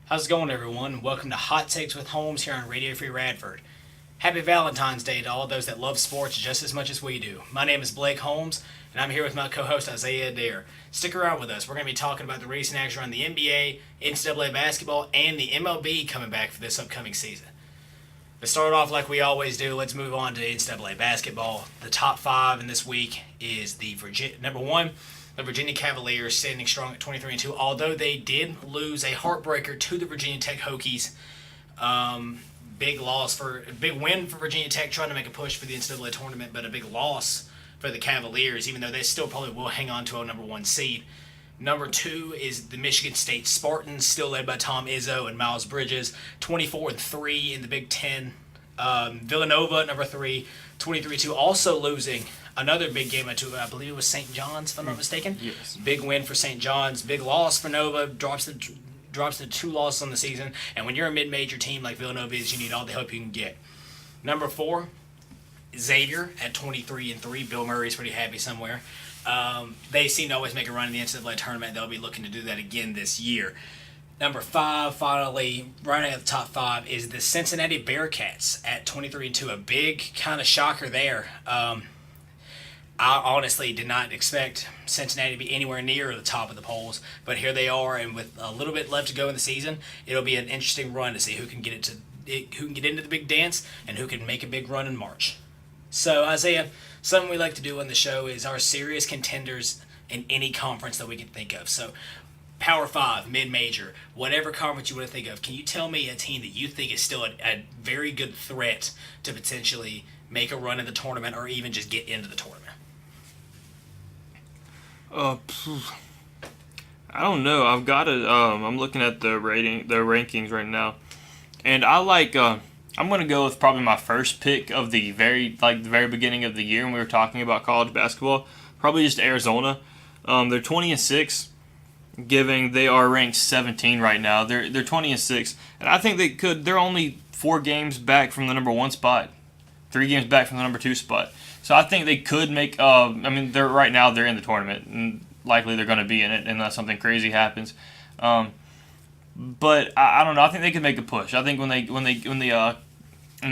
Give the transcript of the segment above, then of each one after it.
How's it going, everyone? Welcome to Hot Takes with Holmes here on Radio Free Radford. Happy Valentine's Day to all those that love sports just as much as we do. My name is Blake Holmes, and I'm here with my co-host Isaiah Addair. Stick around with us. We're going to be talking about the recent action around the NBA, NCAA basketball, and the MLB coming back for this upcoming season. To start off like we always do, let's move on to NCAA basketball. The top five in this week is number one, the Virginia Cavaliers standing strong at 23-2. Although they did lose a heartbreaker to the Virginia Tech Hokies, big win for Virginia Tech trying to make a push for the NCAA tournament, but a big loss for the Cavaliers, even though they still probably will hang on to a number one seed. Number two is the Michigan State Spartans, still led by Tom Izzo and Miles Bridges, 24-3 in the Big Ten. Villanova, number three, 23-2, also losing another big game I believe it was St. John's, if I'm not mistaken. Yes. Big win for St. John's. Big loss for Nova. Drops to two losses on the season. And when you're a mid-major team like Villanova is, you need all the help you can get. Number four, Xavier at 23-3. Bill Murray's pretty happy somewhere. They seem to always make a run in the NCAA tournament. They'll be looking to do that again this year. Number five, finally, right at the top five, is the Cincinnati Bearcats at 23-2. A big kind of shocker there. I honestly did not expect Cincinnati to be anywhere near the top of the polls, but here they are, and with a little bit left to go in the season, it'll be an interesting run to see who can get into the big dance and who can make a big run in March. So, Isaiah, something we like to do on the show is our serious contenders in any conference that we can think of. So, Power 5, mid-major, whatever conference you want to think of, can you tell me a team that you think is still a very good threat to potentially make a run in the tournament or even just get into the tournament? I don't know. I've got to. I'm looking at the rankings right now, and I like. I'm going to go with probably my first pick of the very beginning of the year when we were talking about college basketball. Probably just Arizona. They're 20-6, giving they are ranked 17 right now. They're 20-6, and I think they could. They're only 4 games back from the number 1 spot, 3 games back from the number 2 spot. So I think they could make. They're right now. They're in the tournament, and likely they're going to be in it unless something crazy happens. But I don't know. I think they could make a push. I think when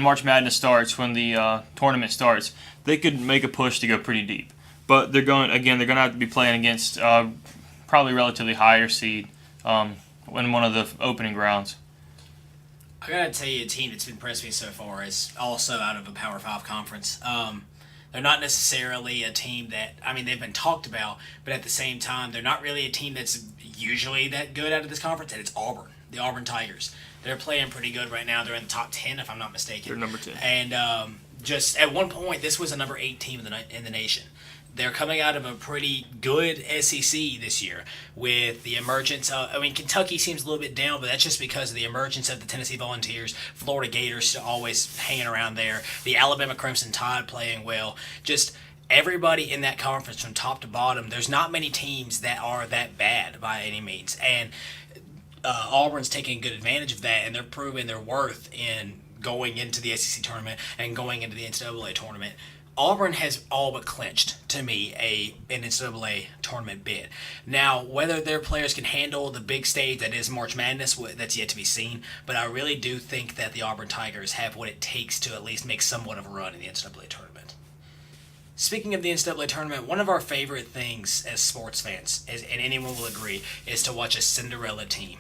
March Madness starts, when the tournament starts, they could make a push to go pretty deep. But they're going to have to be playing against probably relatively higher seed in one of the opening rounds. I gotta tell you, a team that's impressed me so far is also out of a Power 5 conference. They're not necessarily a team that, they've been talked about, but at the same time, they're not really a team that's usually that good out of this conference, and it's Auburn, the Auburn Tigers. They're playing pretty good right now. They're in the top 10, if I'm not mistaken. They're number 10. And just at one point, this was a number 8 team in the nation. They're coming out of a pretty good SEC this year with the emergence of, Kentucky seems a little bit down, but that's just because of the emergence of the Tennessee Volunteers, Florida Gators still always hanging around there, the Alabama Crimson Tide playing well. Just everybody in that conference from top to bottom, there's not many teams that are that bad by any means. And Auburn's taking good advantage of that, and they're proving their worth in going into the SEC tournament and going into the NCAA tournament. Auburn has all but clinched, to me, an NCAA tournament bid. Now, whether their players can handle the big stage that is March Madness, that's yet to be seen, but I really do think that the Auburn Tigers have what it takes to at least make somewhat of a run in the NCAA tournament. Speaking of the NCAA tournament, one of our favorite things as sports fans, and anyone will agree, is to watch a Cinderella team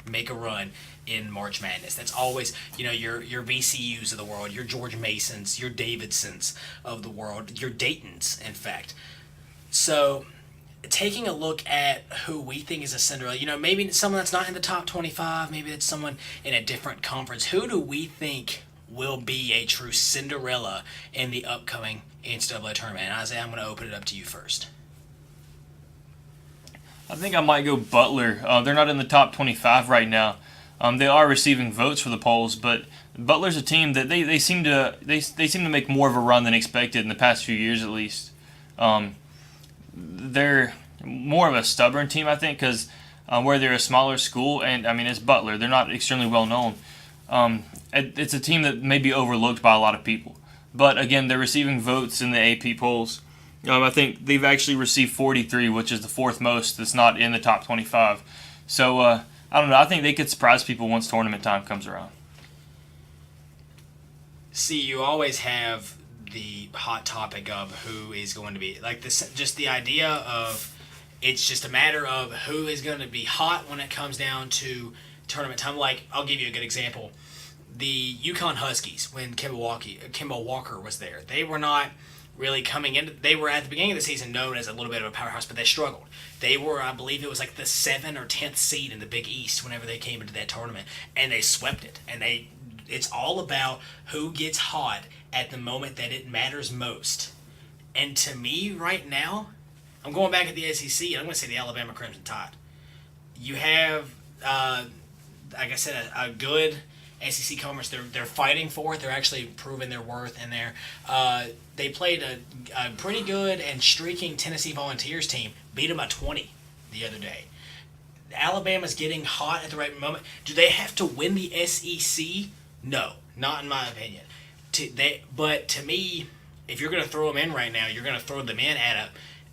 make a run in March Madness. That's always, your VCUs of the world, your George Masons, your Davidsons of the world, your Daytons, in fact. So, taking a look at who we think is a Cinderella, maybe someone that's not in the top 25, maybe it's someone in a different conference. Who do we think will be a true Cinderella in the upcoming NCAA tournament? And Isaiah, I'm going to open it up to you first. I think I might go Butler. They're not in the top 25 right now. They are receiving votes for the polls, but Butler's a team that they seem to make more of a run than expected in the past few years, at least. They're more of a stubborn team, I think, because where they're a smaller school, and it's Butler. They're not extremely well known. It's a team that may be overlooked by a lot of people, but again, they're receiving votes in the AP polls. I think they've actually received 43, which is the 4th most that's not in the top 25. So I don't know. I think they could surprise people once tournament time comes around. See, you always have the hot topic of who is going to be like this. Just the idea of it's just a matter of who is going to be hot when it comes down to tournament time. Like, I'll give you a good example. The Yukon Huskies, when Kemba Walker was there, they were not really coming in. They were at the beginning of the season known as a little bit of a powerhouse, but they struggled. They were, I believe it was like the 7th or 10th seed in the Big East whenever they came into that tournament, and they swept it. And it's all about who gets hot at the moment that it matters most. And to me, right now, I'm going back at the SEC, and I'm going to say the Alabama Crimson Tide. You have, like I said, a good SEC conference. They're fighting for it. They're actually proving their worth in there. They played a pretty good and streaking Tennessee Volunteers team, beat them by 20 the other day. Alabama's getting hot at the right moment. Do they have to win the SEC? No, not in my opinion. But to me, if you're going to throw them in right now, you're going to throw them in at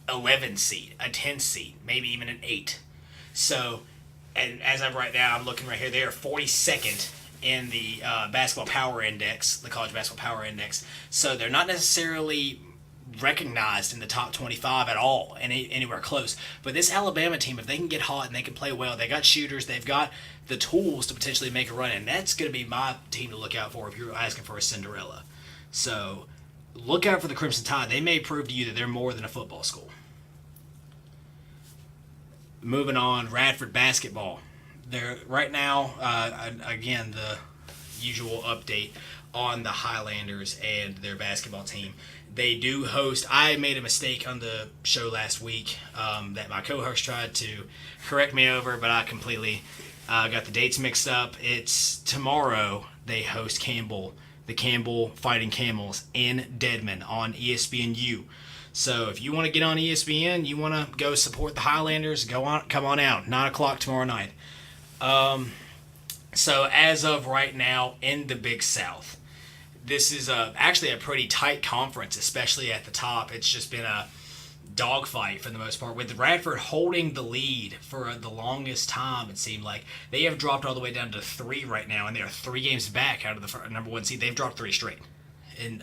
a 11 seed, a 10 seed, maybe even an 8. So, and as of right now, I'm looking right here, they are 42nd in the basketball power index, the college basketball power index. So they're not necessarily recognized in the top 25 at all, anywhere close. But this Alabama team, if they can get hot and they can play well, they got shooters, they've got the tools to potentially make a run, and that's going to be my team to look out for if you're asking for a Cinderella. So look out for the Crimson Tide. They may prove to you that they're more than a football school. Moving on, Radford basketball. They're right now, again, the usual update on the Highlanders and their basketball team. They do host. I made a mistake on the show last week that my co-host tried to correct me over, but I completely got the dates mixed up. It's tomorrow they host Campbell, the Campbell Fighting Camels in Deadman on ESPNU. So if you want to get on ESPN, you want to go support the Highlanders, come on out. 9 o'clock tomorrow night. So as of right now in the Big South, this is actually a pretty tight conference, especially at the top. It's just been a dogfight for the most part, with Radford holding the lead for the longest time. It seemed like they have dropped all the way down to 3 right now, and they are 3 games back out of the number 1 seed. They've dropped 3 straight, and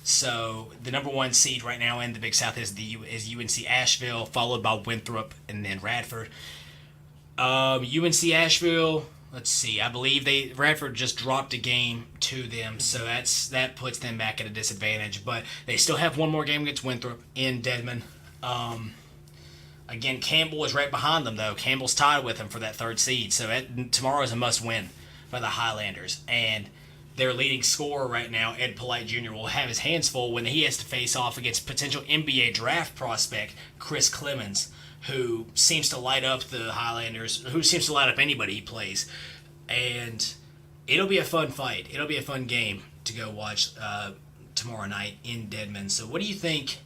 so the number 1 seed right now in the Big South is UNC Asheville, followed by Winthrop and then Radford. UNC Asheville, let's see, I believe Radford just dropped a game to them, so that puts them back at a disadvantage. But they still have one more game against Winthrop in Deadman. Again, Campbell is right behind them, though. Campbell's tied with them for that 3rd seed, so tomorrow is a must-win for the Highlanders. And their leading scorer right now, Ed Polite Jr., will have his hands full when he has to face off against potential NBA draft prospect Chris Clemens, who seems to light up the Highlanders, who seems to light up anybody he plays. And it'll be a fun fight. It'll be a fun game to go watch tomorrow night in Deadman. So what do you think?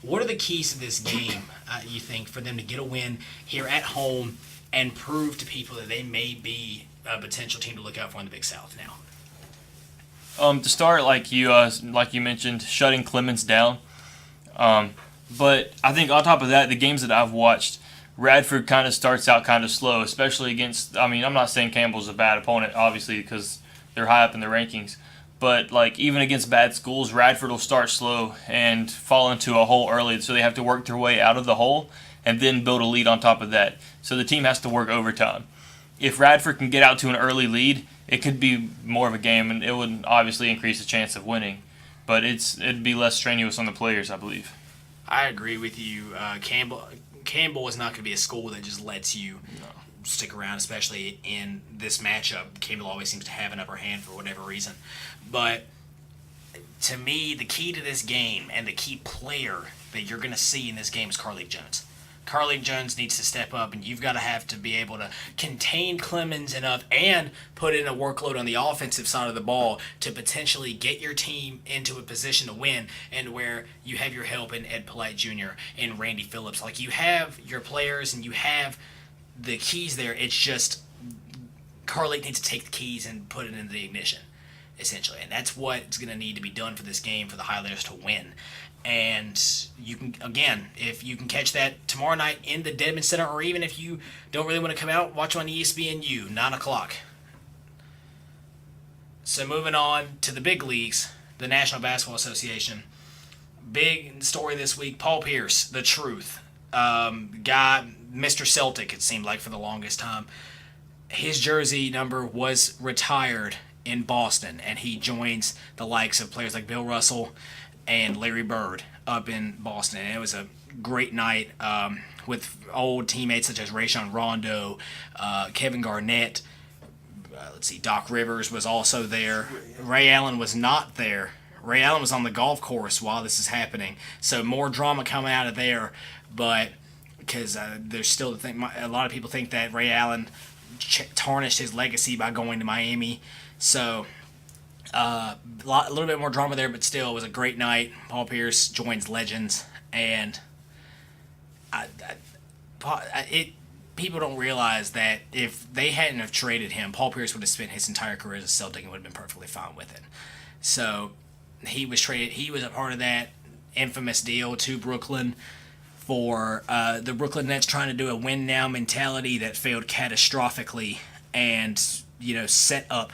What are the keys to this game, you think, for them to get a win here at home and prove to people that they may be a potential team to look out for in the Big South now? To start, like you mentioned, shutting Clemens down. But I think on top of that, the games that I've watched, Radford kind of starts out kind of slow, especially against, I mean, I'm not saying Campbell's a bad opponent, obviously, because they're high up in the rankings. But, like, even against bad schools, Radford will start slow and fall into a hole early, so they have to work their way out of the hole and then build a lead on top of that. So the team has to work overtime. If Radford can get out to an early lead, it could be more of a game, and it would obviously increase the chance of winning. But it'd be less strenuous on the players, I believe. I agree with you. Campbell is not going to be a school that just lets you stick around, especially in this matchup. Campbell always seems to have an upper hand for whatever reason. But to me, the key to this game and the key player that you're going to see in this game is Carlik Jones. Carlik Jones needs to step up, and you've got to have to be able to contain Clemens enough and put in a workload on the offensive side of the ball to potentially get your team into a position to win, and where you have your help in Ed Polite Jr. and Randy Phillips. Like, you have your players and you have the keys there. It's just Carlik needs to take the keys and put it into the ignition, essentially. And that's what's going to need to be done for this game for the Highlanders to win. And you can, again, if you can catch that tomorrow night in the Dedman Center, or even if you don't really want to come out, watch on ESPNU, 9 o'clock. So moving on to the big leagues, the National Basketball Association. Big story this week, Paul Pierce, the truth. Guy, Mr. Celtic, it seemed like for the longest time. His jersey number was retired in Boston, and he joins the likes of players like Bill Russell and Larry Bird up in Boston. And it was a great night with old teammates such as Rajon Rondo, Kevin Garnett. Doc Rivers was also there. Ray Allen was not there. Ray Allen was on the golf course while this is happening. So more drama coming out of there. But because there's still a lot of people think that Ray Allen tarnished his legacy by going to Miami. So a little bit more drama there, but still, it was a great night. Paul Pierce joins legends, and people don't realize that if they hadn't have traded him, Paul Pierce would have spent his entire career as a Celtic and would have been perfectly fine with it. So he was traded. He was a part of that infamous deal to Brooklyn for the Brooklyn Nets trying to do a win now mentality that failed catastrophically, and set up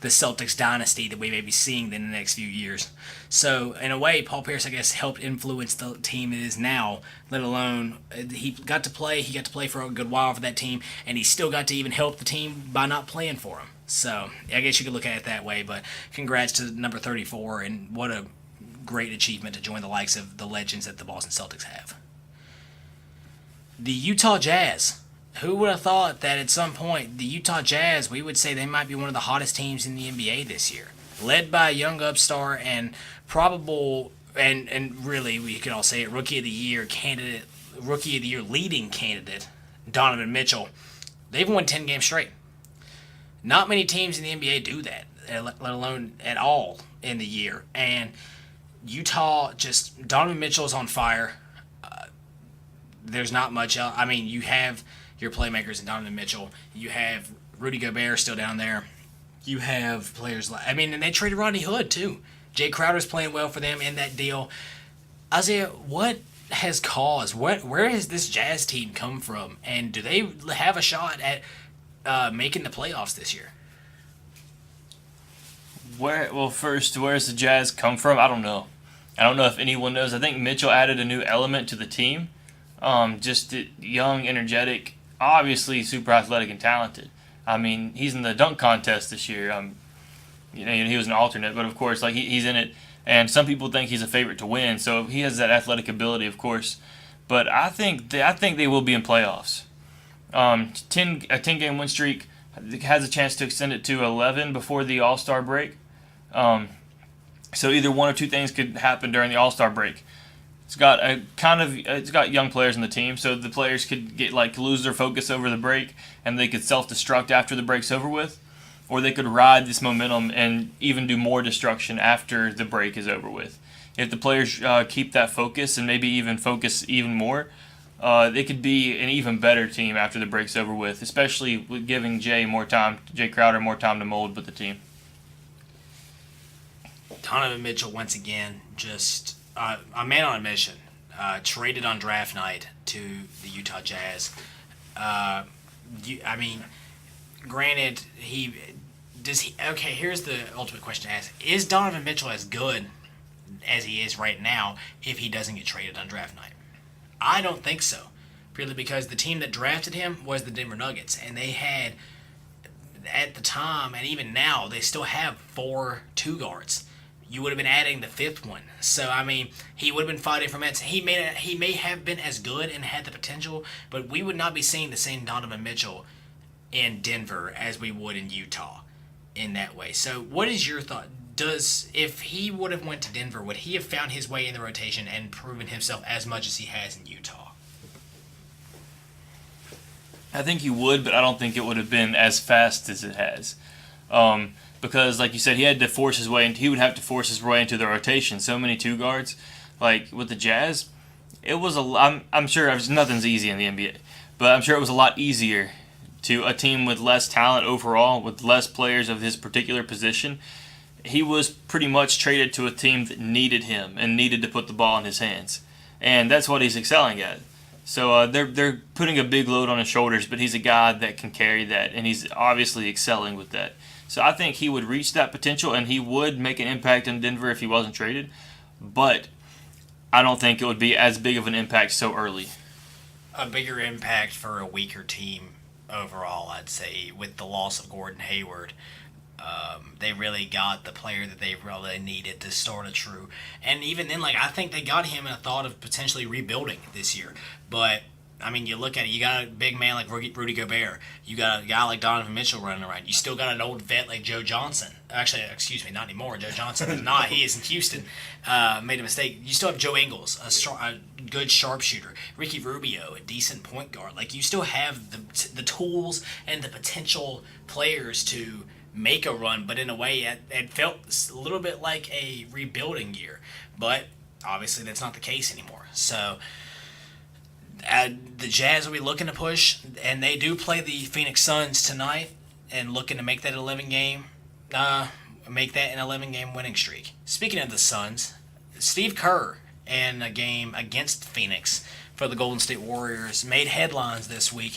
the Celtics dynasty that we may be seeing in the next few years. So in a way, Paul Pierce, I guess, helped influence the team it is now, let alone he got to play for a good while for that team, and he still got to even help the team by not playing for him. So I guess you could look at it that way, but congrats to number 34, and what a great achievement to join the likes of the legends that the Boston Celtics have. The Utah Jazz. Who would have thought that at some point the Utah Jazz, we would say they might be one of the hottest teams in the NBA this year, led by a young upstart and probable and really we could all say it, Rookie of the Year leading candidate, Donovan Mitchell. They've won 10 games straight. Not many teams in the NBA do that, let alone at all in the year. And Utah, just Donovan Mitchell's on fire. There's not much else. I mean, you have your playmakers in Donovan Mitchell. You have Rudy Gobert still down there. You have players like, and they traded Rodney Hood too. Jay Crowder's playing well for them in that deal. Isaiah, what has caused, where has this Jazz team come from? And do they have a shot at making the playoffs this year? First, where's the Jazz come from? I don't know. I don't know if anyone knows. I think Mitchell added a new element to the team. Just young, energetic, obviously super athletic and talented. I mean, he's in the dunk contest this year. He was an alternate, but of course, he's in it. And some people think he's a favorite to win, so he has that athletic ability, of course. But I think they will be in playoffs. A 10-game win streak has a chance to extend it to 11 before the All-Star break. So either one or two things could happen during the All-Star break. It's got young players in the team, so the players could get lose their focus over the break, and they could self-destruct after the break's over with, or they could ride this momentum and even do more destruction after the break is over with. If the players keep that focus and maybe even focus even more, they could be an even better team after the break's over with, especially with giving Jay Crowder more time to mold with the team. Donovan Mitchell once again just. A man on a mission, traded on draft night to the Utah Jazz. Granted, okay, here's the ultimate question to ask. Is Donovan Mitchell as good as he is right now if he doesn't get traded on draft night? I don't think so. Purely because the team that drafted him was the Denver Nuggets, and they had, at the time, and even now, they still have 4 two guards. You would have been adding the 5th one. So, he would have been fighting for minutes. He may have been as good and had the potential, but we would not be seeing the same Donovan Mitchell in Denver as we would in Utah in that way. So, what is your thought? If he would have went to Denver, would he have found his way in the rotation and proven himself as much as he has in Utah? I think he would, but I don't think it would have been as fast as it has. Because, like you said, he would have to force his way into the rotation. So many two guards, with the Jazz, it was I'm sure nothing's easy in the NBA, but I'm sure it was a lot easier to a team with less talent overall, with less players of his particular position. he was pretty much traded to a team that needed him and needed to put the ball in his hands, and that's what he's excelling at. So they're putting a big load on his shoulders, but he's a guy that can carry that, and he's obviously excelling with that. So I think he would reach that potential, and he would make an impact in Denver if he wasn't traded. But I don't think it would be as big of an impact so early. A bigger impact for a weaker team overall, I'd say, with the loss of Gordon Hayward. They really got the player that they really needed to start a true. And even then, I think they got him in a thought of potentially rebuilding this year. But, I mean, you look at it, you got a big man like Rudy Gobert. You got a guy like Donovan Mitchell running around. You still got an old vet like Joe Johnson. Actually, excuse me, not anymore. Joe Johnson is not. He is in Houston. Made a mistake. You still have Joe Ingles, a good sharpshooter. Ricky Rubio, a decent point guard. You still have the tools and the potential players to make a run, but in a way it felt a little bit like a rebuilding year. But obviously that's not the case anymore. So the Jazz will be looking to push, and they do play the Phoenix Suns tonight, and looking to make that 11-game winning streak. Speaking of the Suns, Steve Kerr in a game against Phoenix for the Golden State Warriors made headlines this week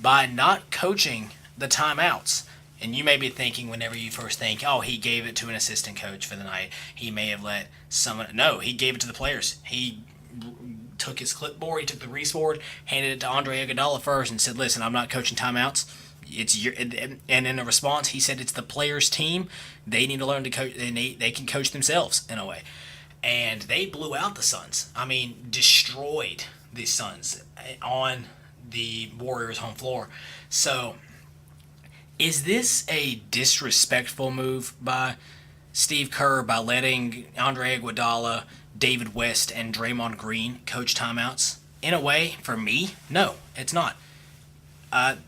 by not coaching the timeouts. And you may be thinking, whenever you first think, oh, he gave it to an assistant coach for the night. He may have let someone... No, he gave it to the players. He took his clipboard, he took the Reese board, handed it to Andre Iguodala first and said, listen, I'm not coaching timeouts. It's your... And in a response, he said it's the players' team. They need to learn to coach, and they can coach themselves in a way. And they blew out the Suns. I mean, destroyed the Suns on the Warriors' home floor. So... is this a disrespectful move by Steve Kerr by letting Andre Iguodala, David West, and Draymond Green coach timeouts? In a way, for me, no, it's not. I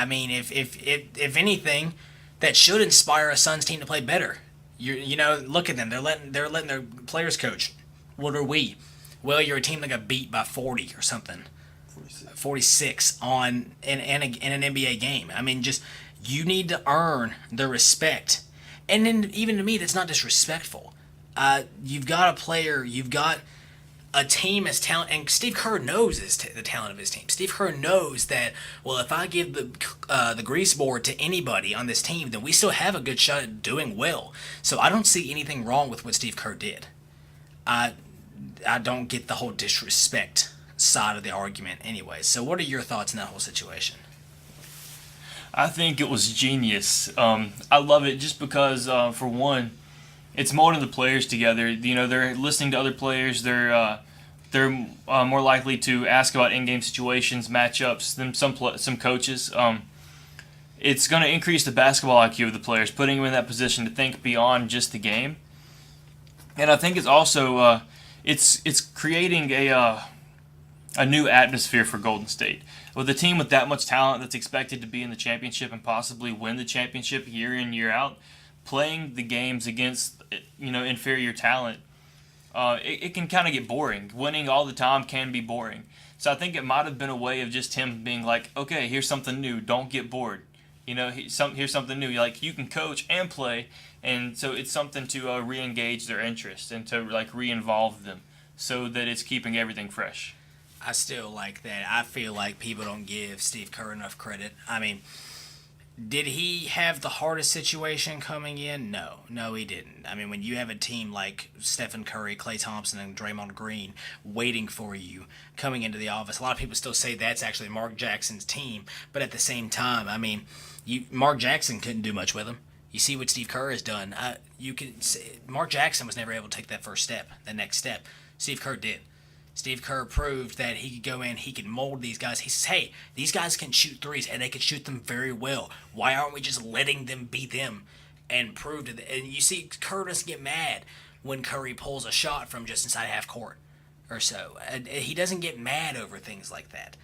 mean, if anything, that should inspire a Suns team to play better. Look at them. They're letting their players coach. What are we? Well, you're a team that got beat by 40 or something. 46 in an NBA game. I mean, just... you need to earn the respect. And then, even to me, that's not disrespectful. You've got a player, you've got a team as talent, and Steve Kerr knows the talent of his team. Steve Kerr knows that, well, if I give the grease board to anybody on this team, then we still have a good shot at doing well. So I don't see anything wrong with what Steve Kerr did. I don't get the whole disrespect side of the argument anyway. So what are your thoughts on that whole situation? I think it was genius. I love it just because, for one, it's molding the players together. They're listening to other players. They're more likely to ask about in-game situations, matchups than some coaches. It's going to increase the basketball IQ of the players, putting them in that position to think beyond just the game. And I think it's also it's creating a new atmosphere for Golden State. With a team with that much talent that's expected to be in the championship and possibly win the championship year in, year out, playing the games against inferior talent, it can kind of get boring. Winning all the time can be boring. So I think it might have been a way of just him being like, okay, here's something new. Don't get bored. Here's something new. You can coach and play, and so it's something to re-engage their interest and to re-involve them so that it's keeping everything fresh. I still like that. I feel like people don't give Steve Kerr enough credit. I mean, did he have the hardest situation coming in? No, he didn't. I mean, when you have a team like Stephen Curry, Klay Thompson, and Draymond Green waiting for you coming into the office, a lot of people still say that's actually Mark Jackson's team. But at the same time, I mean, Mark Jackson couldn't do much with him. You see what Steve Kerr has done. You can say Mark Jackson was never able to take that first step, the next step. Steve Kerr did. Steve Kerr proved that he could go in, he could mold these guys. He says, hey, these guys can shoot threes, and they can shoot them very well. Why aren't we just letting them be them and prove to them? And you see Kerr doesn't get mad when Curry pulls a shot from just inside half court or so. He doesn't get mad over things like that.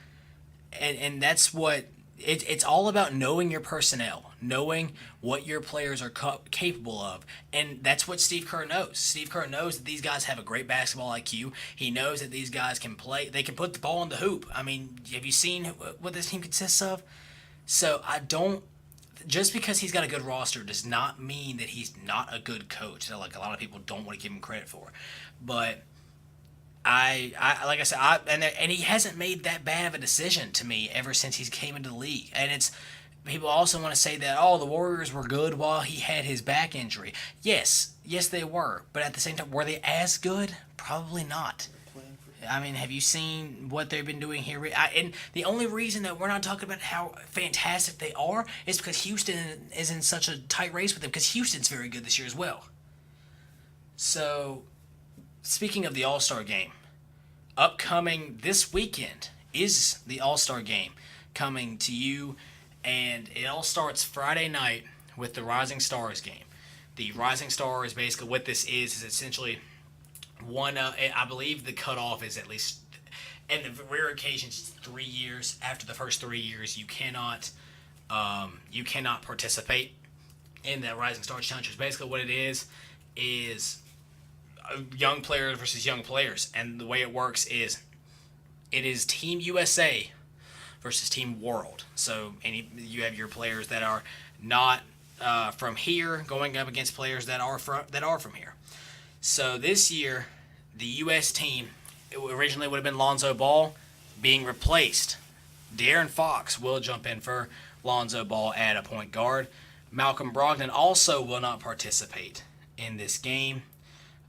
And that's what it's all about, knowing your personnel, knowing what your players are capable of. And that's what Steve Kerr knows. Steve Kerr knows that these guys have a great basketball IQ. He knows that these guys can play. They can put the ball in the hoop. I mean, have you seen what this team consists of? So I don't just because he's got a good roster does not mean that he's not a good coach. That like a lot of people don't want to give him credit for, but I like I said, and he hasn't made that bad of a decision to me ever since he came into the league. And it's people also want to say that the Warriors were good while he had his back injury. Yes, they were, but at the same time, were they as good? Probably not. I mean, have you seen what they've been doing here? And the only reason that we're not talking about how fantastic they are is because Houston is in such a tight race with them, because Houston's very good this year as well. So, speaking of the All-Star game, upcoming this weekend is the All-Star game coming to you, and it all starts Friday night with the Rising Stars game. The Rising Stars, basically what this is essentially one, I believe the cutoff is at least, and the rare occasions, 3 years. After the first 3 years, you cannot participate in that Rising Stars Challenge. Basically what it is young players versus young players, and the way it works is it is Team USA versus Team World. So you have your players that are not from here going up against players that are from here. So this year, the U.S. team, it originally would have been Lonzo Ball, being replaced. De'Aaron Fox will jump in for Lonzo Ball at a point guard. Malcolm Brogdon also will not participate in this game.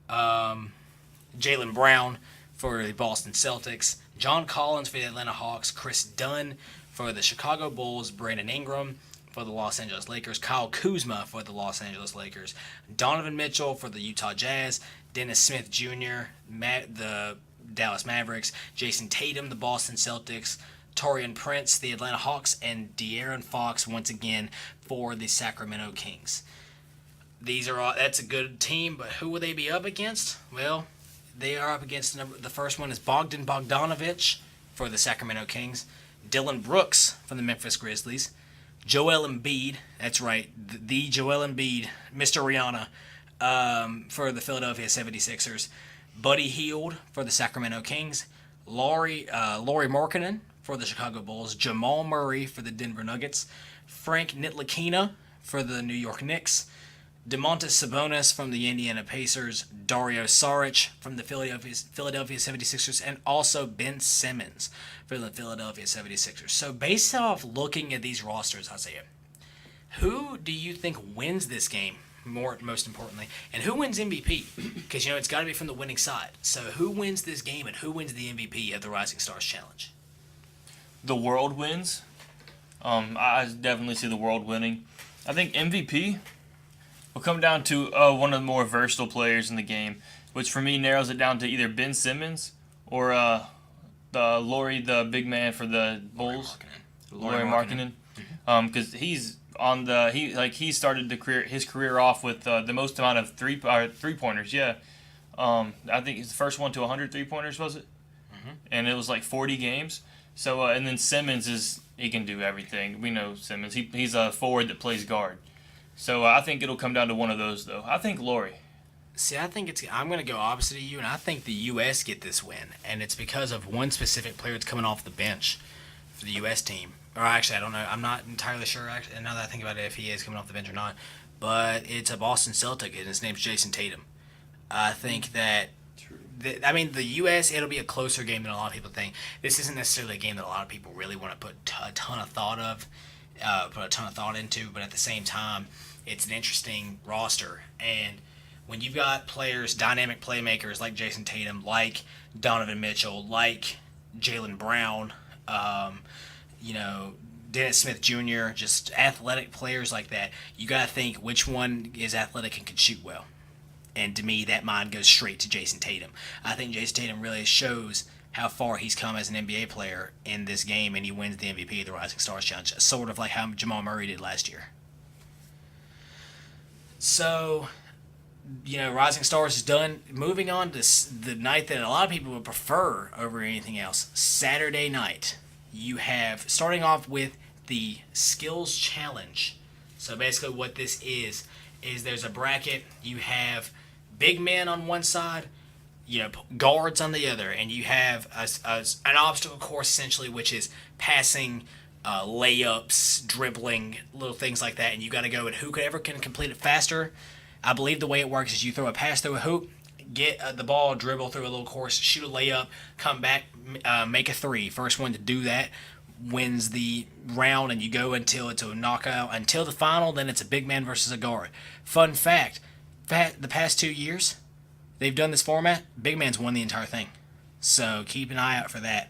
Jaylen Brown for the Boston Celtics. John Collins for the Atlanta Hawks. Chris Dunn for the Chicago Bulls. Brandon Ingram for the Los Angeles Lakers. Kyle Kuzma for the Los Angeles Lakers. Donovan Mitchell for the Utah Jazz. Dennis Smith Jr., the Dallas Mavericks. Jason Tatum, the Boston Celtics. Taurean Prince, the Atlanta Hawks. And De'Aaron Fox, once again, for the Sacramento Kings. That's a good team, but who will they be up against? Well, they are up against the first one is Bogdan Bogdanovic for the Sacramento Kings. Dylan Brooks from the Memphis Grizzlies. Joel Embiid, that's right, the Joel Embiid, Mr. Rihanna, for the Philadelphia 76ers. Buddy Hield for the Sacramento Kings. Lauri Markkanen for the Chicago Bulls. Jamal Murray for the Denver Nuggets. Frank Ntilikina for the New York Knicks. Domantas Sabonis from the Indiana Pacers. Dario Saric from the Philadelphia 76ers. And also Ben Simmons for the Philadelphia 76ers. So based off looking at these rosters, Isaiah, who do you think wins this game, most importantly? And who wins MVP? Because, it's got to be from the winning side. So who wins this game and who wins the MVP of the Rising Stars Challenge? The world wins. I definitely see the world winning. I think MVP will come down to one of the more versatile players in the game, which for me narrows it down to either Ben Simmons or the big man for the Bulls, Lauri Markkanen, because he's on he started his career off with the most amount of three pointers. Yeah, I think he's the first one to 100 3-pointers, was it? Mm-hmm. And it was like 40 games. So and then Simmons he can do everything. We know Simmons. He's a forward that plays guard. So I think it'll come down to one of those, though. I think Lauri. See, I'm going to go opposite of you, and I think the U.S. get this win. And it's because of one specific player that's coming off the bench for the U.S. team. Or actually, I don't know. I'm not entirely sure, actually, now that I think about it, if he is coming off the bench or not. But it's a Boston Celtic, and his name's Jason Tatum. I think that the U.S., it'll be a closer game than a lot of people think. This isn't necessarily a game that a lot of people really want to put a ton of thought into, but at the same time, it's an interesting roster. And when you've got players, dynamic playmakers like Jason Tatum, like Donovan Mitchell, like Jaylen Brown, Dennis Smith Jr., just athletic players like that, you got to think which one is athletic and can shoot well. And to me, that mind goes straight to Jason Tatum. I think Jason Tatum really shows how far he's come as an NBA player in this game, and he wins the MVP of the Rising Stars Challenge, sort of like how Jamal Murray did last year. So, Rising Stars is done. Moving on to the night that a lot of people would prefer over anything else, Saturday night. You have, starting off with the Skills Challenge. So basically what this is there's a bracket. You have big men on one side, guards on the other, and you have an obstacle course essentially, which is passing layups, dribbling, little things like that, and you got to go and whoever can complete it faster. I believe the way it works is you throw a pass through a hoop, get the ball, dribble through a little course, shoot a layup, come back, make a three. First one to do that wins the round, and you go until it's a knockout until the final. Then it's a big man versus a guard. Fun fact: the past 2 years they've done this format, big man's won the entire thing. So keep an eye out for that.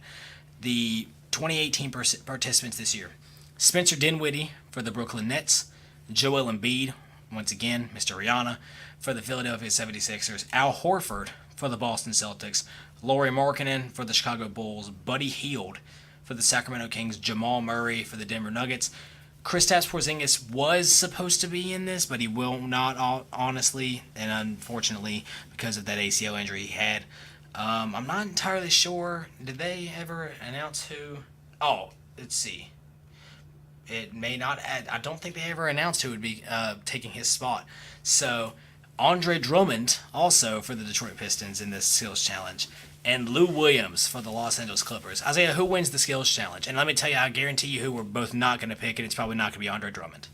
The 2018 participants this year: Spencer Dinwiddie for the Brooklyn Nets, Joel Embiid, once again, Mr. Rihanna, for the Philadelphia 76ers, Al Horford for the Boston Celtics, Lauri Markkanen for the Chicago Bulls, Buddy Hield for the Sacramento Kings, Jamal Murray for the Denver Nuggets. Kristaps Porzingis was supposed to be in this, but he will not, honestly, and unfortunately, because of that ACL injury he had. I'm not entirely sure. Did they ever announce who? Oh, let's see. It may not. I don't think they ever announced who would be taking his spot. So, Andre Drummond also for the Detroit Pistons in this skills challenge, and Lou Williams for the Los Angeles Clippers. Isaiah, who wins the skills challenge? And let me tell you, I guarantee you who we're both not going to pick, and it's probably not going to be Andre Drummond.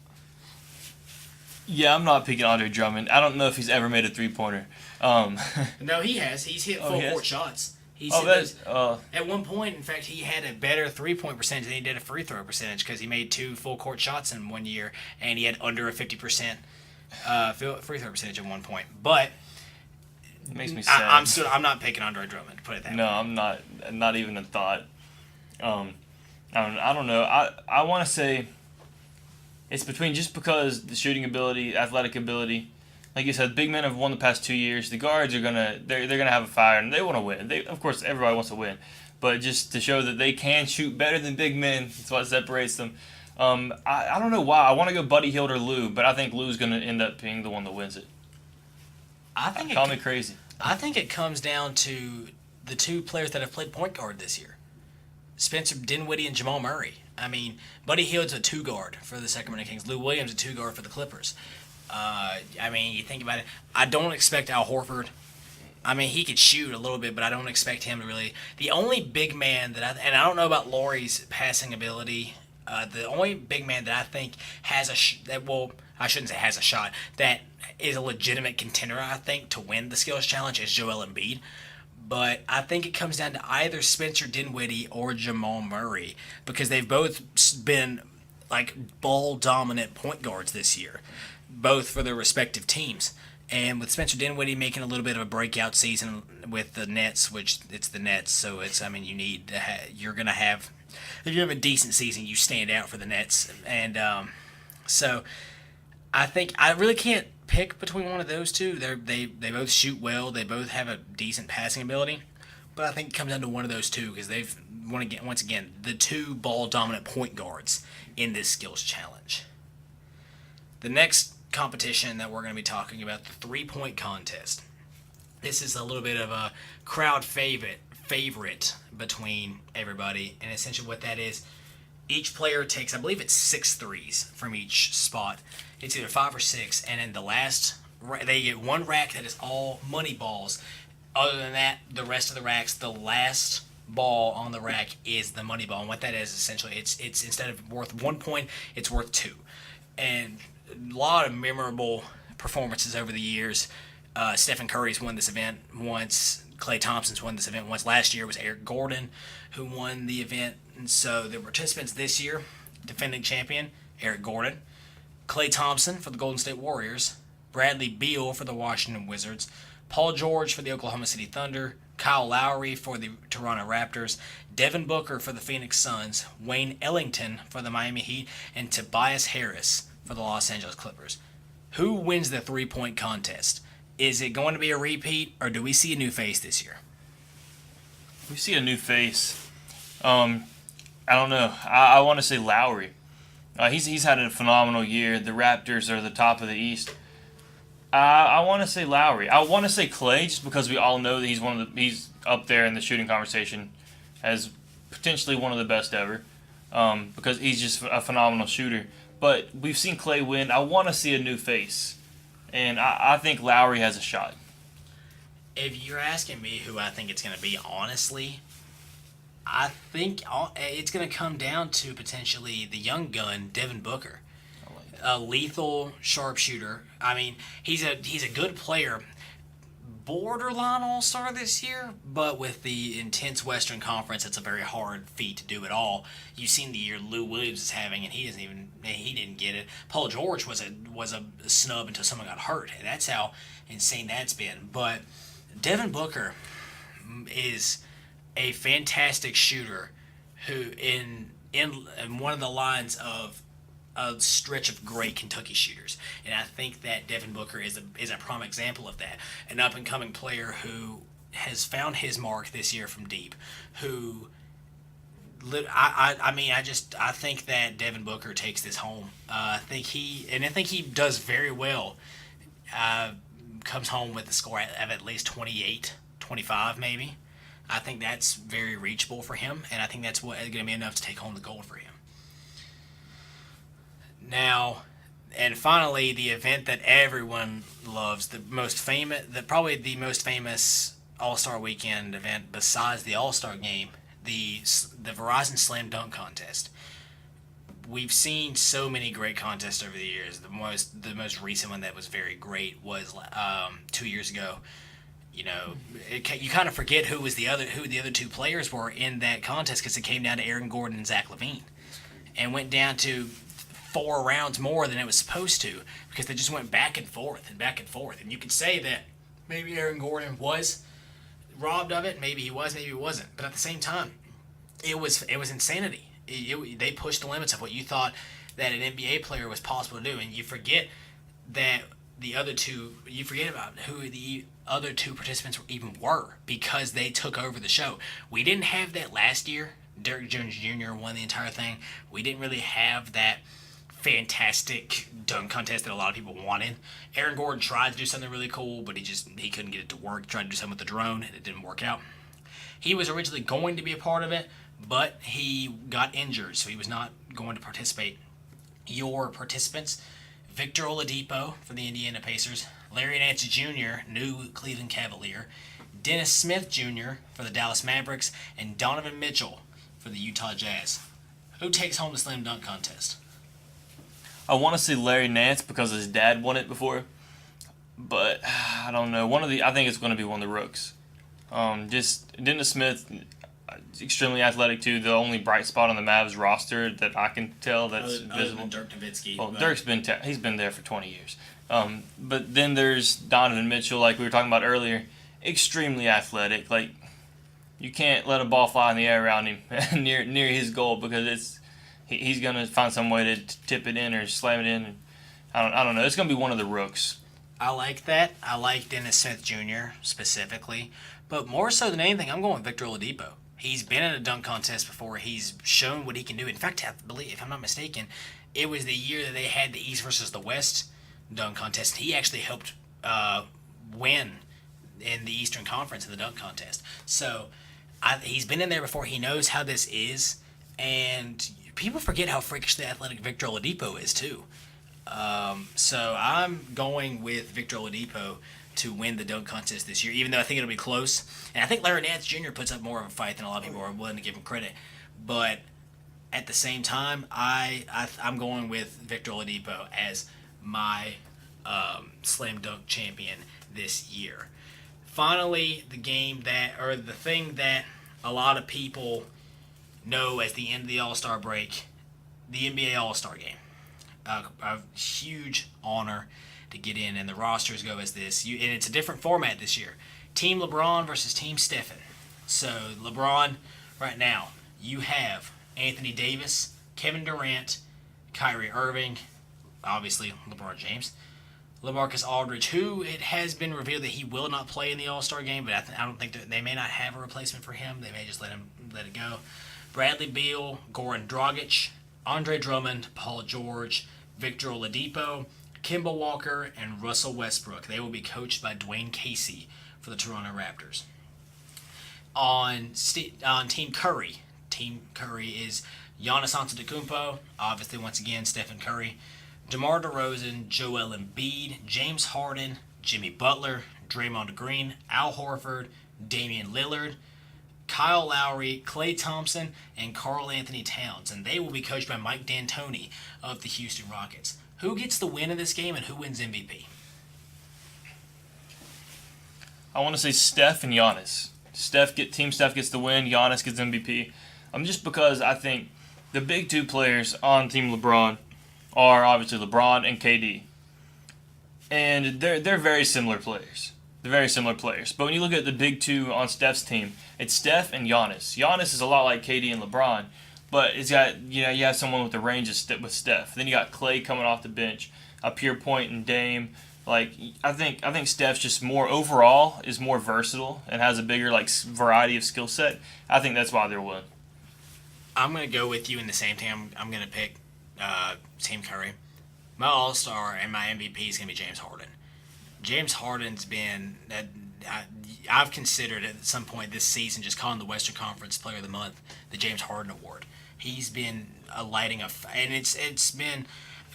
Yeah, I'm not picking Andre Drummond. I don't know if he's ever made a three-pointer. No, he has. He's hit full court shots. At one point, in fact, he had a better three-point percentage than he did a free throw percentage because he made 2 full court shots in 1 year, and he had under a 50% free throw percentage at one point. But it makes me sad. I'm not picking Andre Drummond. To put it that way. No, I'm not. Not even a thought. I don't know. I want to say it's between, just because the shooting ability, athletic ability. Like you said, big men have won the past 2 years. The guards are they're gonna have a fire, and they want to win. Of course, everybody wants to win, but just to show that they can shoot better than big men, that's what separates them. I don't know why. I want to go Buddy Hield or Lou, but I think Lou's gonna end up being the one that wins it. Call me crazy. I think it comes down to the two players that have played point guard this year: Spencer Dinwiddie and Jamal Murray. I mean, Buddy Hield's a 2-guard for the Sacramento Kings. Lou Williams a 2-guard for the Clippers. I mean, you think about it. I don't expect Al Horford. I mean, he could shoot a little bit, but I don't expect him to really. The only big man and I don't know about Lauri's passing ability. The only big man that I think has I shouldn't say has a shot, that is a legitimate contender, I think, to win the skills challenge is Joel Embiid. But I think it comes down to either Spencer Dinwiddie or Jamal Murray, because they've both been like ball dominant point guards this year, both for their respective teams. And with Spencer Dinwiddie making a little bit of a breakout season with the Nets, which it's the Nets, so it's, I mean, you need to you're going to have, if you have a decent season, you stand out for the Nets. And so I think I really can't pick between one of those two. They both shoot well. They both have a decent passing ability. But I think it comes down to one of those two, because they've, once again, the two ball dominant point guards in this skills challenge. The next competition that we're going to be talking about, the 3-point contest. This is a little bit of a crowd favorite between everybody, and essentially what that is, each player takes, I believe it's 6 threes from each spot. It's either 5 or 6, and in the last, they get one rack that is all money balls. Other than that, the rest of the racks, the last ball on the rack is the money ball, and what that is essentially, it's instead of worth 1 point, it's worth 2. And a lot of memorable performances over the years. Stephen Curry's won this event once. Klay Thompson's won this event once. Last year was Eric Gordon who won the event. And so the participants this year, defending champion Eric Gordon, Klay Thompson for the Golden State Warriors, Bradley Beal for the Washington Wizards, Paul George for the Oklahoma City Thunder, Kyle Lowry for the Toronto Raptors, Devin Booker for the Phoenix Suns, Wayne Ellington for the Miami Heat, and Tobias Harris for the Los Angeles Clippers. Who wins the 3-point contest? Is it going to be a repeat, or do we see a new face this year? We see a new face. I don't know. I want to say Lowry. He's had a phenomenal year. The Raptors are the top of the East. I want to say Lowry. I want to say Klay, just because we all know that he's up there in the shooting conversation as potentially one of the best ever, because he's just a phenomenal shooter. But we've seen Klay win. I want to see a new face, and I think Lowry has a shot. If you're asking me who I think it's going to be, honestly, I think it's going to come down to potentially the young gun, Devin Booker, a lethal sharpshooter. I mean, he's a good player, borderline All-Star this year, but with the intense Western Conference, it's a very hard feat to do it all. You've seen the year Lou Williams is having, and he didn't get it. Paul George was a snub until someone got hurt, and that's how insane that's been. But Devin Booker is a fantastic shooter who in one of the lines of a stretch of great Kentucky shooters, and I think that Devin Booker is a prime example of that. An up and coming player who has found his mark this year from deep. Who I think that Devin Booker takes this home. I think he does very well. Comes home with a score of at least 28, 25 maybe. I think that's very reachable for him, and I think that's going to be enough to take home the gold for him. Now, and finally, the event that everyone loves, probably the most famous All-Star Weekend event besides the All-Star Game, the Verizon Slam Dunk Contest. We've seen so many great contests over the years. The most recent one that was very great was 2 years ago. You know, you kind of forget who the other two players were in that contest because it came down to Aaron Gordon and Zach LaVine, and went down to 4 rounds more than it was supposed to because they just went back and forth and back and forth. And you could say that maybe Aaron Gordon was robbed of it, maybe he was, maybe he wasn't. But at the same time, it was insanity. They pushed the limits of what you thought that an NBA player was possible to do, and you forget about who the other two participants even were because they took over the show. We didn't have that last year. Derrick Jones Jr. won the entire thing. We didn't really have that fantastic dunk contest that a lot of people wanted. Aaron Gordon tried to do something really cool, but he couldn't get it to work. Tried to do something with the drone, and it didn't work out. He was originally going to be a part of it, but he got injured, so he was not going to participate. Your participants: Victor Oladipo for the Indiana Pacers, Larry Nance Jr., new Cleveland Cavalier, Dennis Smith Jr. for the Dallas Mavericks, and Donovan Mitchell for the Utah Jazz. Who takes home the slam dunk contest? I want to see Larry Nance because his dad won it before, but I don't know. I think it's going to be one of the rooks. Just Dennis Smith, extremely athletic too. The only bright spot on the Mavs roster that I can tell that's visible. Dirk Nowitzki. Well, Dirk's he's been there for 20 years. But then there's Donovan Mitchell, like we were talking about earlier, extremely athletic. Like, you can't let a ball fly in the air around him near his goal because he's gonna find some way to tip it in or slam it in. I don't know. It's gonna be one of the rooks. I like that. I like Dennis Smith Jr. specifically, but more so than anything, I'm going with Victor Oladipo. He's been in a dunk contest before. He's shown what he can do. In fact, I believe, if I'm not mistaken, it was the year that they had the East versus the West dunk contest. He actually helped win in the Eastern Conference in the dunk contest. So he's been in there before. He knows how this is, and people forget how freakishly athletic Victor Oladipo is too. So I'm going with Victor Oladipo to win the dunk contest this year, even though I think it'll be close. And I think Larry Nance Jr. puts up more of a fight than a lot of people are willing to give him credit. But at the same time, I'm going with Victor Oladipo as my slam dunk champion this year. Finally, the thing that a lot of people know as the end of the All-Star break, the NBA All-Star Game. A huge honor to get in, and the rosters go as this. And it's a different format this year. Team LeBron versus Team Stephen. So LeBron, right now, you have Anthony Davis, Kevin Durant, Kyrie Irving, obviously LeBron James, LaMarcus Aldridge, who it has been revealed that he will not play in the All-Star Game, but I don't think they may not have a replacement for him. They may just let it go. Bradley Beal, Goran Dragic, Andre Drummond, Paul George, Victor Oladipo, Kemba Walker, and Russell Westbrook. They will be coached by Dwayne Casey for the Toronto Raptors. On Team Curry is Giannis Antetokounmpo, obviously once again Stephen Curry, DeMar DeRozan, Joel Embiid, James Harden, Jimmy Butler, Draymond Green, Al Horford, Damian Lillard, Kyle Lowry, Klay Thompson, and Karl Anthony Towns, and they will be coached by Mike D'Antoni of the Houston Rockets. Who gets the win in this game, and who wins MVP? I want to say Steph and Giannis. Team Steph gets the win. Giannis gets MVP. Just because I think the big two players on Team LeBron are obviously LeBron and KD, and they're very similar players. They're very similar players. But when you look at the big two on Steph's team, it's Steph and Giannis. Giannis is a lot like KD and LeBron, but it's got you have someone with the range with Steph. Then you got Klay coming off the bench, a pure point and Dame. Like I think Steph's just is more versatile and has a bigger variety of skill set. I think that's why they'll win. I'm gonna go with you in the same team. I'm gonna pick Team Curry. My All-Star and my MVP is gonna be James Harden. James Harden's been I've considered at some point this season just calling the Western Conference Player of the Month the James Harden Award. He's been and it's been.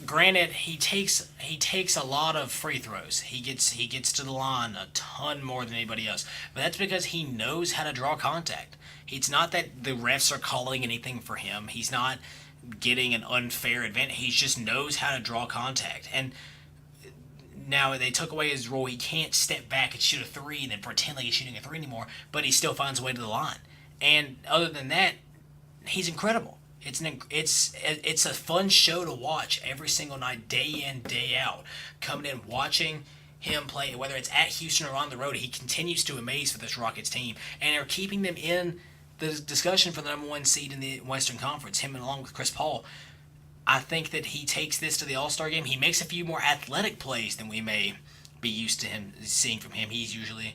Granted, he takes a lot of free throws. He gets to the line a ton more than anybody else. But that's because he knows how to draw contact. It's not that the refs are calling anything for him. He's not getting an unfair advantage. He just knows how to draw contact. And now they took away his rule. He can't step back and shoot a three and then pretend like he's shooting a three anymore. But he still finds a way to the line. And other than that, he's incredible. It's a fun show to watch every single night, day in, day out. Coming in, watching him play, whether it's at Houston or on the road, he continues to amaze for this Rockets team. And they're keeping them in the discussion for the number one seed in the Western Conference, him along with Chris Paul. I think that he takes this to the All-Star game. He makes a few more athletic plays than we may be used to him seeing from him. He's usually...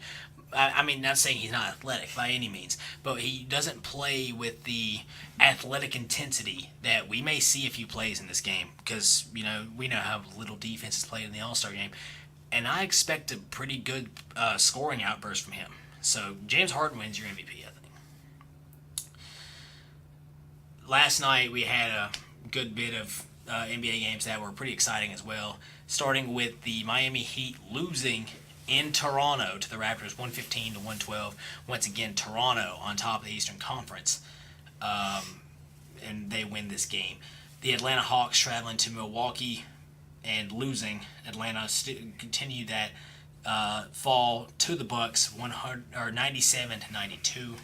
not saying he's not athletic by any means, but he doesn't play with the athletic intensity that we may see a few plays in this game because, we know how little defense is played in the All-Star game. And I expect a pretty good scoring outburst from him. So James Harden wins your MVP, I think. Last night we had a good bit of NBA games that were pretty exciting as well, starting with the Miami Heat losing in Toronto to the Raptors 115 to 112. Once again, Toronto on top of the Eastern Conference, and they win this game. The Atlanta Hawks traveling to Milwaukee and losing. Atlanta continue that fall to the Bucks 97 to 92.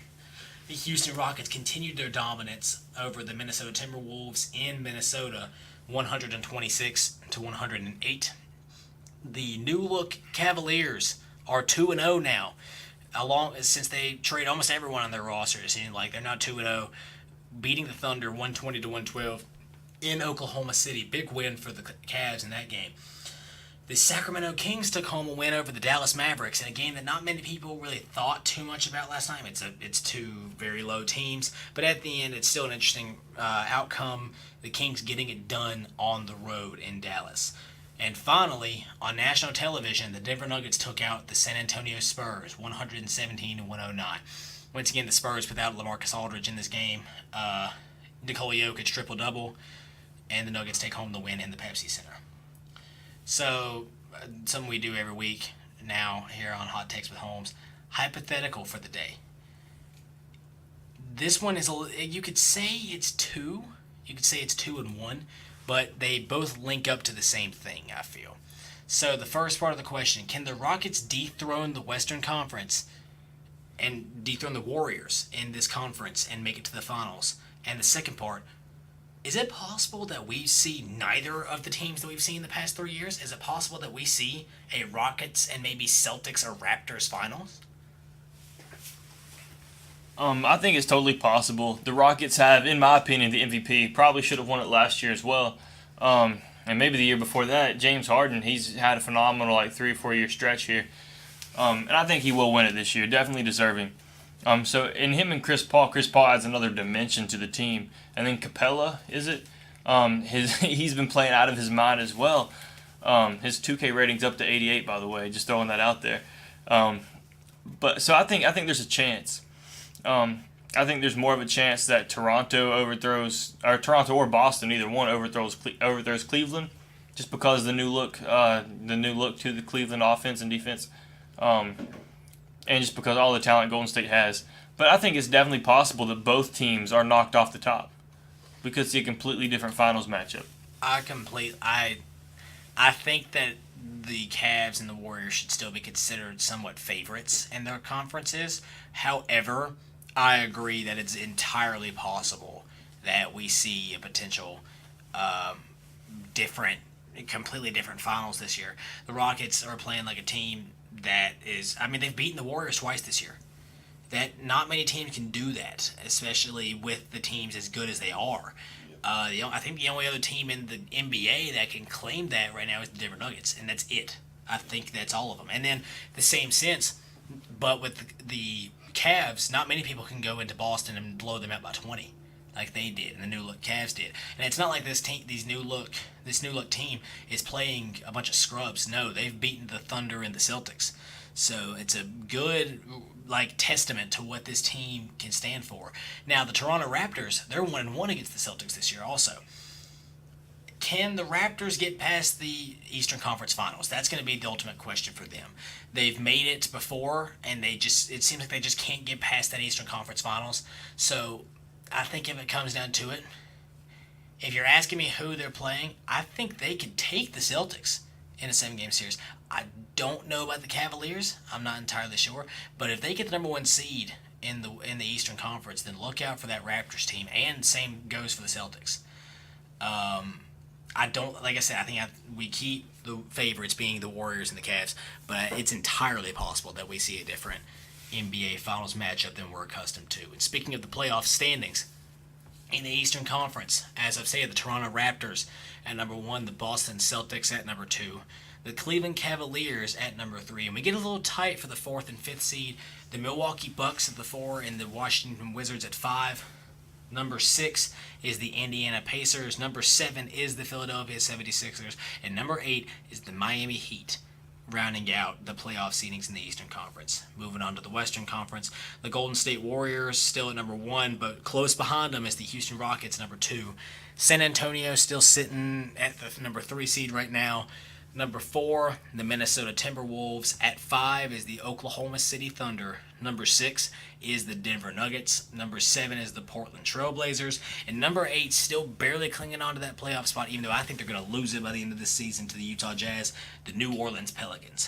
The Houston Rockets continued their dominance over the Minnesota Timberwolves in Minnesota 126 to 108. The new look Cavaliers are 2-0 now. Since they trade almost everyone on their roster, it seems like they're not 2-0, beating the Thunder 120 to 112 in Oklahoma City. Big win for the Cavs in that game. The Sacramento Kings took home a win over the Dallas Mavericks in a game that not many people really thought too much about last time. It's two very low teams, but at the end, it's still an interesting outcome. The Kings getting it done on the road in Dallas. And finally, on national television, the Denver Nuggets took out the San Antonio Spurs, 117 to 109. Once again, the Spurs without LaMarcus Aldridge in this game. Nikola Jokic triple-double, and the Nuggets take home the win in the Pepsi Center. So, something we do every week now here on Hot Takes with Holmes. Hypothetical for the day. This one is, you could say it's two. You could say it's 2 and 1. But they both link up to the same thing, I feel. So the first part of the question, can the Rockets dethrone the Western Conference and dethrone the Warriors in this conference and make it to the finals? And the second part, is it possible that we see neither of the teams that we've seen in the past 3 years? Is it possible that we see a Rockets and maybe Celtics or Raptors finals? I think it's totally possible. The Rockets have, in my opinion, the MVP. Probably should have won it last year as well. And maybe the year before that. James Harden, he's had a phenomenal 3 or 4 year stretch here. And I think he will win it this year. Definitely deserving. So in him and Chris Paul adds another dimension to the team. And then Capella, is it? He's been playing out of his mind as well. His 2K rating's up to 88, by the way. Just throwing that out there. But so I think there's a chance. I think there's more of a chance that Toronto or Boston, either one, overthrows Cleveland, just because of the new look to the Cleveland offense and defense, and just because all the talent Golden State has. But I think it's definitely possible that both teams are knocked off the top because it's a completely different finals matchup. I think that the Cavs and the Warriors should still be considered somewhat favorites in their conferences. However, I agree that it's entirely possible that we see a potential um, different, completely different finals this year. The Rockets are playing like a team that is. I mean, they've beaten the Warriors twice this year. That not many teams can do that, especially with the teams as good as they are. I think the only other team in the NBA that can claim that right now is the Denver Nuggets, and that's it. I think that's all of them. And then the same sense, but with the Cavs, not many people can go into Boston and blow them out by 20, like they did, and the new look Cavs did. And it's not like this new look team is playing a bunch of scrubs. No, they've beaten the Thunder and the Celtics. So it's a good testament to what this team can stand for. Now the Toronto Raptors, they're 1-1 against the Celtics this year also. Can the Raptors get past the Eastern Conference Finals? That's going to be the ultimate question for them. They've made it before, and it seems like they just can't get past that Eastern Conference Finals. So I think if it comes down to it, if you're asking me who they're playing, I think they could take the Celtics in a 7-game series. I don't know about the Cavaliers. I'm not entirely sure. But if they get the number 1 seed in the Eastern Conference, then look out for that Raptors team. And same goes for the Celtics. I don't, like I said, I think we keep the favorites being the Warriors and the Cavs, but it's entirely possible that we see a different NBA Finals matchup than we're accustomed to. And speaking of the playoff standings, in the Eastern Conference, as I've said, the Toronto Raptors at number 1, the Boston Celtics at number 2, the Cleveland Cavaliers at number 3, and we get a little tight for the 4th and 5th seed, the Milwaukee Bucks at the 4 and the Washington Wizards at 5. Number 6 is the Indiana Pacers. Number 7 is the Philadelphia 76ers. And number 8 is the Miami Heat, rounding out the playoff seedings in the Eastern Conference. Moving on to the Western Conference, the Golden State Warriors still at number 1, but close behind them is the Houston Rockets, number 2. San Antonio still sitting at the number 3 seed right now. Number 4, the Minnesota Timberwolves. At 5 is the Oklahoma City Thunder. Number 6 is the Denver Nuggets. Number 7 is the Portland Trail Blazers. And number 8, still barely clinging on to that playoff spot, even though I think they're going to lose it by the end of this season to the Utah Jazz, the New Orleans Pelicans.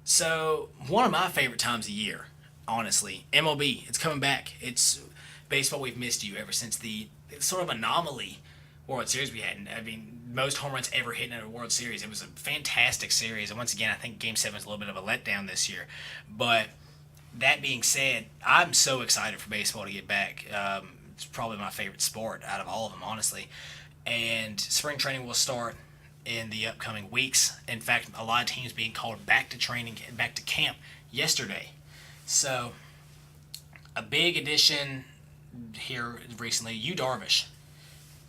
So, one of my favorite times of year, honestly, MLB, it's coming back. It's baseball, we've missed you ever since the sort of anomaly World Series we had. I mean, most home runs ever hit in a World Series. It was a fantastic series. And once again, I think Game 7 is a little bit of a letdown this year. But that being said, I'm so excited for baseball to get back. It's probably my favorite sport out of all of them, honestly. And spring training will start in the upcoming weeks. In fact, a lot of teams being called back to training, back to camp yesterday. So, a big addition here recently, Yu Darvish.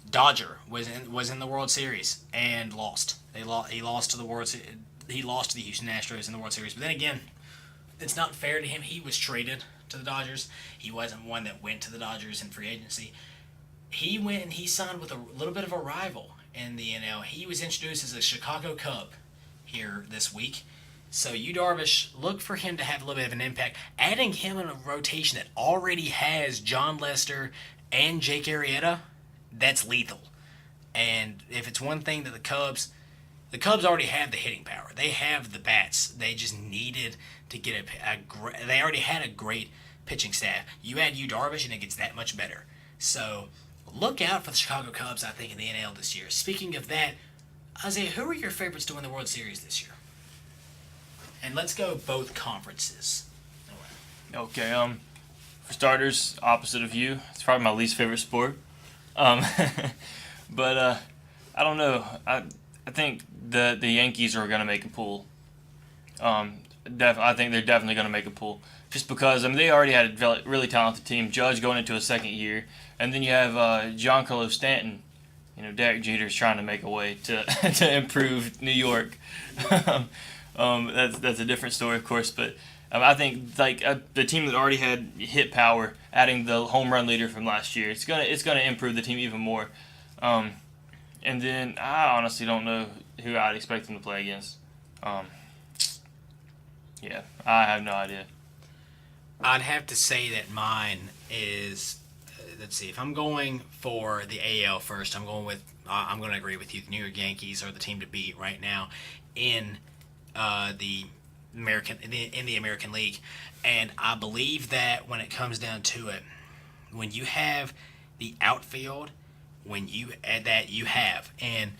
Dodger was in the World Series and lost. He lost to the Houston Astros in the World Series. But then again, it's not fair to him. He was traded to the Dodgers. He wasn't one that went to the Dodgers in free agency. He went and he signed with a little bit of a rival in the NL. He was introduced as a Chicago Cub here this week. So Yu Darvish, look for him to have a little bit of an impact. Adding him in a rotation that already has John Lester and Jake Arrieta, that's lethal. And if it's one thing that the Cubs already have the hitting power. They have the bats. They just needed to get they already had a great pitching staff. You add Yu Darvish and it gets that much better. So look out for the Chicago Cubs, I think, in the NL this year. Speaking of that, Isaiah, who are your favorites to win the World Series this year? And let's go both conferences. Okay, for starters, opposite of you, it's probably my least favorite sport. But I don't know. I think the Yankees are going to make a pull. I think they're definitely going to make a pull. Just because, I mean, they already had a really talented team. Judge going into a second year. And then you have Giancarlo Stanton. You know, Derek Jeter's trying to make a way to to improve New York. That's a different story, of course. But I think the team that already had hit power, adding the home run leader from last year, it's gonna improve the team even more. And then I honestly don't know who I'd expect them to play against. Yeah, I have no idea. I'd have to say that mine is. Let's see. If I'm going for the AL first, I'm going with. I'm going to agree with you. The New York Yankees are the team to beat right now in the in the American League, and I believe that when it comes down to it, when you have the outfield, when you add that you have and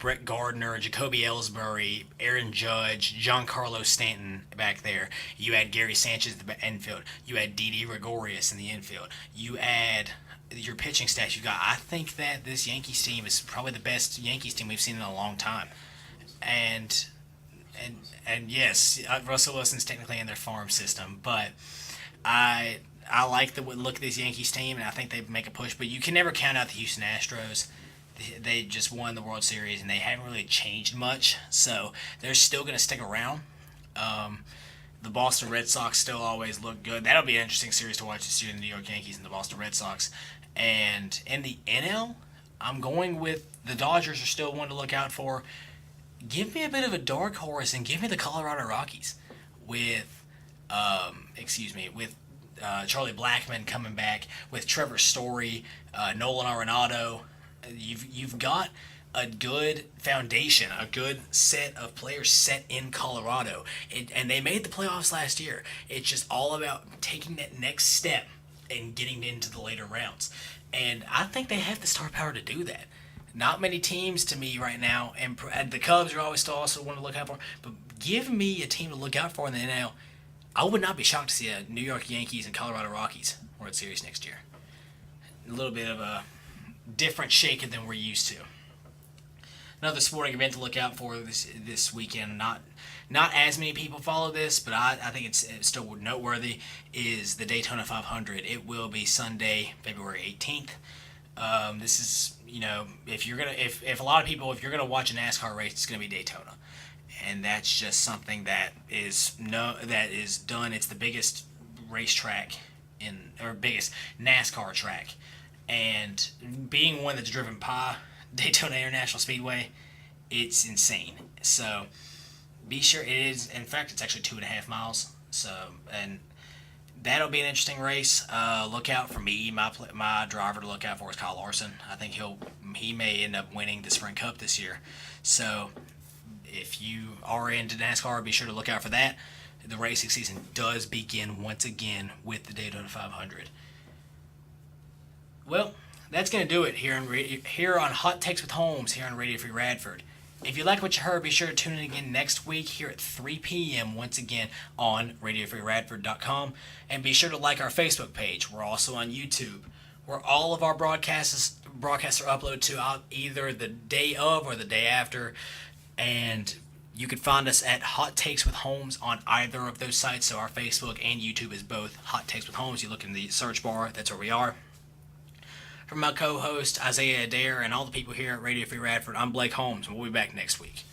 Brett Gardner, Jacoby Ellsbury, Aaron Judge, Giancarlo Stanton back there. You add Gary Sanchez in the infield. You add Didi Gregorius in the infield. You add your pitching stats you got. I think that this Yankees team is probably the best Yankees team we've seen in a long time. And and yes, Russell Wilson's technically in their farm system, but I like the look of this Yankees team, and I think they make a push. But you can never count out the Houston Astros. They just won the World Series, and they haven't really changed much, so they're still going to stick around. Um, the Boston Red Sox still always look good. That'll be an interesting series to watch this year, the New York Yankees and the Boston Red Sox. And in the NL, I'm going with the Dodgers are still one to look out for. Give me a bit of a dark horse and give me the Colorado Rockies with, with Charlie Blackmon coming back, with Trevor Story, Nolan Arenado. You've got a good foundation, a good set of players set in Colorado, and they made the playoffs last year. It's just all about taking that next step and getting into the later rounds. And I think they have the star power to do that. Not many teams to me right now, and the Cubs are always still also one to look out for. But give me a team to look out for in the NL. I would not be shocked to see a New York Yankees and Colorado Rockies World Series next year. A little bit of a different shake than we're used to. Another sporting event to look out for this weekend. Not as many people follow this, but I think it's still noteworthy. Is the Daytona 500? It will be Sunday, February 18th. This is if a lot of people, if you're gonna watch a NASCAR race, it's gonna be Daytona, and that's just something that is done. It's the biggest racetrack biggest NASCAR track, and being one that's driven by Daytona International Speedway, it's insane. So be sure it is. In fact, it's actually 2.5 miles. So and that'll be an interesting race. Look out for me. My driver to look out for is Kyle Larson. I think he may end up winning the Sprint Cup this year. So if you are into NASCAR, be sure to look out for that. The racing season does begin once again with the Daytona 500. Well, that's going to do it here on Hot Takes with Holmes here on Radio Free Radford. If you like what you heard, be sure to tune in again next week here at 3 p.m. once again on RadioFreeRadford.com. And be sure to like our Facebook page. We're also on YouTube, where all of our broadcasts are uploaded to either the day of or the day after. And you can find us at Hot Takes with Holmes on either of those sites. So our Facebook and YouTube is both Hot Takes with Holmes. You look in the search bar, that's where we are. From my co-host Isaiah Addair and all the people here at Radio Free Radford, I'm Blake Holmes, and we'll be back next week.